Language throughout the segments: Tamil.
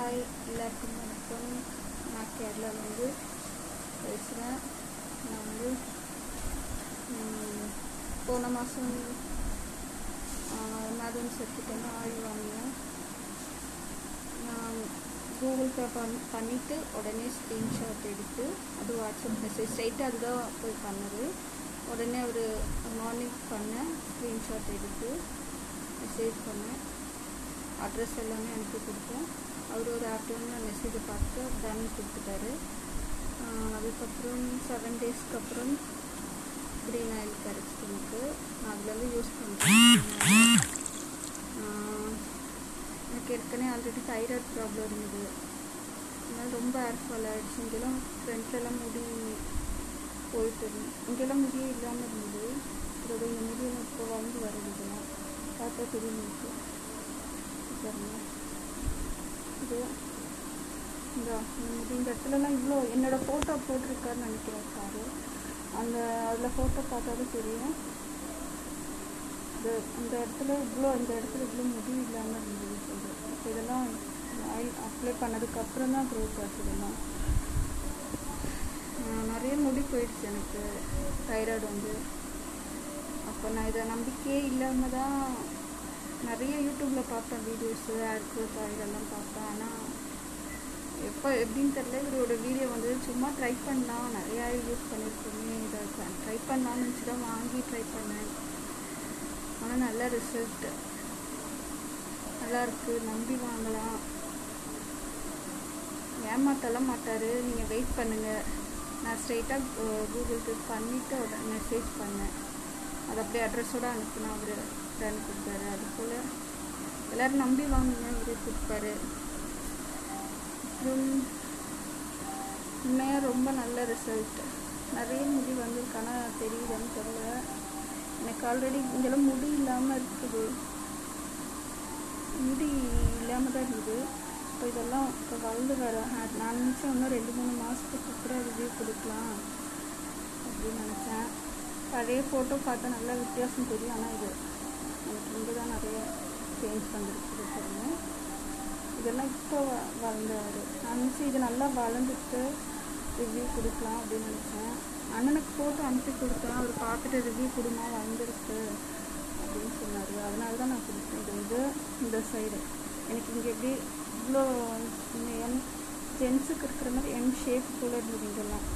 ஹாய் எல்லாருக்கும் வணக்கம். நான் கேரளாவிலேருந்து பேசுகிறேன். நான் வந்து போன மாதம் எமர்ஜென்சி சர்டிஃபிகேட் ஆயில் வாங்கினேன். நான் கூகுள் பே பண்ணிவிட்டு உடனே ஸ்க்ரீன்ஷாட் எடுத்து அது வாட்ஸ்அப் மெசேஜ் ஸ்ட்ரைட்டாக அதுதான் போய் பண்ணது. உடனே ஒரு மார்னிங் பண்ணேன், ஸ்க்ரீன்ஷாட் எடுத்து மெசேஜ் பண்ணேன், அட்ரஸ் எல்லாமே அனுப்பி கொடுத்தேன். அவர் ஒரு ஆஃப்டர்நூன் மெசேஜை பார்த்து டன் கொடுத்துட்டாரு. அதுக்கப்புறம் 7 டேஸ்க்கு அப்புறம் க்ரீன் ஆயில் கிடச்சிட்டு எனக்கு. நான் அதுலேருந்து யூஸ் பண்ணுறேன். எனக்கு ஏற்கனவே ஆல்ரெடி தைராய்டு ப்ராப்ளம் இருந்தது. அதனால் ரொம்ப ஹேர் ஃபால் ஆகிடுச்சு. இங்கெல்லாம் ஃப்ரண்ட்லலாம் முடி போயிட்டு இருந்தது. இங்கெல்லாம் முடியே இல்லாமல் இருந்தது. இதோட இந்த முடியெல்லாம் இப்போ வளர்ந்து வருது. இதெல்லாம் பார்த்தா தெரியும் எனக்கு. பாருங்க, இது இந்த இடத்துலலாம் இவ்வளோ என்னோடய ஃபோட்டோ போட்டிருக்காருன்னு நினைக்கிறேன் சார். அதில் ஃபோட்டோ பார்த்தாலும் தெரியும். அந்த இடத்துல இவ்வளோ முடி இல்லாமல் இருந்தது சொல்லுது. இப்போ இதெல்லாம் ஆயில் அப்ளை பண்ணதுக்கப்புறம் தான் க்ரோத் ஆச்சு. இதெல்லாம் நிறைய முடி போயிடுச்சு எனக்கு. தைராய்டு வந்து அப்போ நான் இதை நம்பிக்கையே இல்லாமல் தான் நிறைய யூடியூப்பில் பார்த்தேன் வீடியோஸு, ஹேர் க்ரோத் ஆயிலெல்லாம் பார்த்தேன். ஆனால் எப்படின்னு தெரியல, இவரோட வீடியோ வந்து சும்மா ட்ரை பண்ணலாம், நிறையா யூஸ் பண்ணியிருக்கோமே, இதை ட்ரை பண்ணலான்னு நினச்சி தான் வாங்கி ட்ரை பண்ணேன். ஆனால் நல்ல ரிசல்ட்டு நல்லாயிருக்கு, நம்பி வாங்கலாம். ஏமாற்றலாம் மாட்டார். நீங்கள் வெயிட் பண்ணுங்கள். நான் ஸ்ட்ரெயிட்டாக கூகுள் பே பண்ணிவிட்டு மெசேஜ் பண்ணேன். அது அப்படியே அட்ரஸோடு அனுப்புனா அவர் டன் கொடுத்தாரு. அதுபோல் எல்லோரும் நம்பி வாங்குங்க, இவரே கொடுப்பாரு. அப்புறம் உண்மையாக ரொம்ப நல்ல ரிசல்ட். நிறைய முடி வந்திருக்கானா தெரியுதுன்னு தெரியல. எனக்கு ஆல்ரெடி இங்கெல்லாம் முடி இல்லாமல் இருக்குது. முடி இல்லாமல் தான் இருக்குது. இப்போ இதெல்லாம் இப்போ வளர்ந்து வர நான் நினச்சேன் இன்னும் 2-3 மாதத்துக்கு அப்புறம் ரிவ்யூ கொடுக்கலாம் அப்படின்னு நினச்சேன். பழைய ஃபோட்டோ பார்த்தா நல்லா வித்தியாசம் தெரியும். ஆனால் இது எனக்கு இங்கே தான் நிறைய சேஞ்ச் பண்ணிருக்குது பாருங்க. இதெல்லாம் இப்போ வளர்ந்தாரு. நான் நினச்சி இது நல்லா வளர்ந்துட்டு ரிவ்யூ கொடுக்கலாம் அப்படின்னு நினச்சேன். அண்ணனுக்கு ஃபோட்டோ அனுப்பி கொடுத்தேன். அவர் பார்த்துட்டு ரிவ்யூ கொடுமா வளர்ந்துருக்கு அப்படின்னு சொன்னார். அதனால தான் நான் கொடுத்தேன். இது வந்து இந்த சைடு எனக்கு இங்கே எப்படி இவ்வளோ ஜென்ஸுக்கு இருக்கிற மாதிரி எம் ஷேப் போல் இருந்தது. இங்கெல்லாம்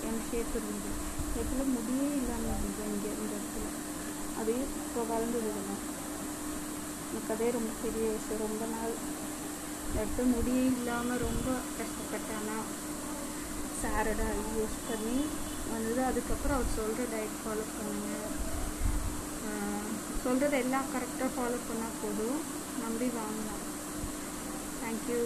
எம் ஷேப் இருந்தது. இடத்துல முடியே இல்லாமல் இருந்தது. இங்கே இந்த இடத்துல அது இப்போ வளர்ந்துருதுலாம். எனக்கு அதே ரொம்ப பெரிய விஷயம். ரொம்ப நாள் இடத்துல முடியே இல்லாமல் ரொம்ப கஷ்டப்பட்டானா சாரடா யூஸ் பண்ணி வந்தது. அதுக்கப்புறம் அவர் சொல்கிற டயட் ஃபாலோ பண்ணுங்க, சொல்கிறது எல்லாம் கரெக்டாக ஃபாலோ பண்ணால் போதும், நம்பி வாங்கலாம். தேங்க்யூ.